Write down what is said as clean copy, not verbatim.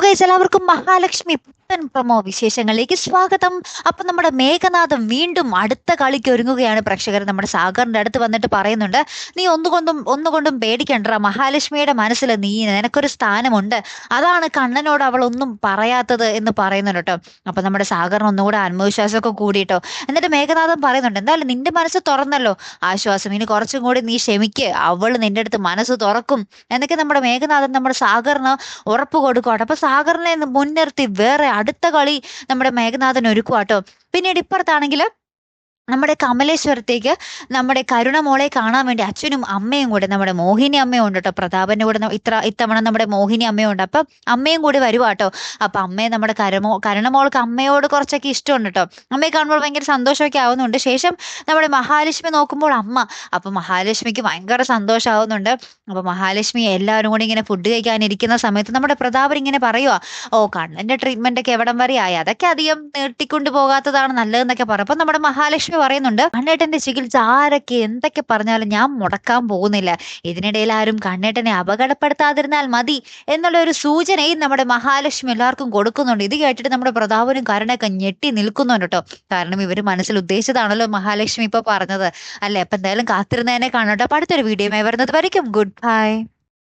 Guys, എല്ലാവർക്കും മഹാലക്ഷ്മി പുത്തൻ promo വിശേഷങ്ങളിലേക്ക് സ്വാഗതം. അപ്പൊ നമ്മുടെ മേഘനാഥം വീണ്ടും അടുത്ത കളിക്ക് ഒരുങ്ങുകയാണ്. പ്രേക്ഷകർ നമ്മുടെ സാഗറിന്റെ അടുത്ത് വന്നിട്ട് പറയുന്നുണ്ട്, നീ ഒന്നുകൊണ്ടും പേടിക്കണ്ട, മഹാലക്ഷ്മിയുടെ മനസ്സിൽ നിനക്കൊരു സ്ഥാനമുണ്ട്, അതാണ് കണ്ണനോട് അവൾ ഒന്നും പറയാത്തത് എന്ന് പറയുന്നുണ്ട് കേട്ടോ. അപ്പൊ നമ്മുടെ സാഗറിന് ഒന്നുകൂടെ ആത്മവിശ്വാസമൊക്കെ കൂടിയിട്ടോ. എന്നിട്ട് മേഘനാഥം പറയുന്നുണ്ട്, എന്തായാലും നിന്റെ മനസ്സ് തുറന്നല്ലോ, ആശ്വാസം, ഇനി കുറച്ചും കൂടി നീ ക്ഷമിക്ക്, അവള് നിന്റെ അടുത്ത് മനസ്സ് തുറക്കും എന്നൊക്കെ നമ്മുടെ മേഘനാഥൻ നമ്മുടെ സാഗറിന് ഉറപ്പ് കൊടുക്കുവാട്ടോ. അപ്പൊ സാഗറിനെ മുൻനിർത്തി വേറെ അടുത്ത കളി നമ്മുടെ മേഘനാഥൻ ഒരുക്കുവാട്ടോ. പിന്നീട് ഇപ്പുറത്താണെങ്കിൽ നമ്മുടെ കമലേശ്വരത്തേക്ക് നമ്മുടെ കരുണമോളെ കാണാൻ വേണ്ടി അച്ഛനും അമ്മയും കൂടെ, നമ്മുടെ മോഹിനി അമ്മയും ഉണ്ട് കേട്ടോ, പ്രതാപന്റെ കൂടെ ഇത്തവണ നമ്മുടെ മോഹിനി അമ്മയും ഉണ്ട്. അപ്പൊ അമ്മയും കൂടി വരുവാട്ടോ. അപ്പൊ അമ്മയെ നമ്മുടെ കരുണമോൾക്ക് അമ്മയോട് കുറച്ചൊക്കെ ഇഷ്ടമുണ്ട് കേട്ടോ. അമ്മയെ കാണുമ്പോൾ ഭയങ്കര സന്തോഷമൊക്കെ ആവുന്നുണ്ട്. ശേഷം നമ്മുടെ മഹാലക്ഷ്മി നോക്കുമ്പോൾ അമ്മ, അപ്പൊ മഹാലക്ഷ്മിക്ക് ഭയങ്കര സന്തോഷമാവുന്നുണ്ട്. അപ്പൊ മഹാലക്ഷ്മി എല്ലാവരും കൂടി ഇങ്ങനെ ഫുഡ് കഴിക്കാനിരിക്കുന്ന സമയത്ത് നമ്മുടെ പ്രതാപൻ ഇങ്ങനെ പറയുക, ഓ കണ്ണന്റെ ട്രീറ്റ്മെന്റ് ഒക്കെ എവിടം വരെ ആയി, അതൊക്കെ അധികം നീട്ടിക്കൊണ്ട് പോകാത്തതാണ് നല്ലതെന്നൊക്കെ പറയും. അപ്പൊ നമ്മുടെ മഹാലക്ഷ്മി പറയുന്നുണ്ട്, കണ്ണേട്ടന്റെ ചികിത്സ ആരൊക്കെ എന്തൊക്കെ പറഞ്ഞാലും ഞാൻ മുടക്കാൻ പോകുന്നില്ല, ഇതിനിടയിൽ ആരും കണ്ണേട്ടനെ അപകടപ്പെടുത്താതിരുന്നാൽ മതി എന്നുള്ള ഒരു സൂചനയും നമ്മുടെ മഹാലക്ഷ്മി എല്ലാവർക്കും കൊടുക്കുന്നുണ്ട്. ഇത് കേട്ടിട്ട് നമ്മുടെ പ്രതാപനും കരുണയൊക്കെ ഞെട്ടി നിൽക്കുന്നുണ്ട് കേട്ടോ. കാരണം ഇവര് മനസ്സിൽ ഉദ്ദേശിച്ചതാണല്ലോ മഹാലക്ഷ്മി ഇപ്പൊ പറഞ്ഞത് അല്ലെ. അപ്പൊ എന്തായാലും കാത്തിരുന്നതിനെ കാണട്ടോ. അപ്പൊ അടുത്തൊരു വീഡിയോ വരുന്നത് വരയ്ക്കും ഗുഡ് ബൈ.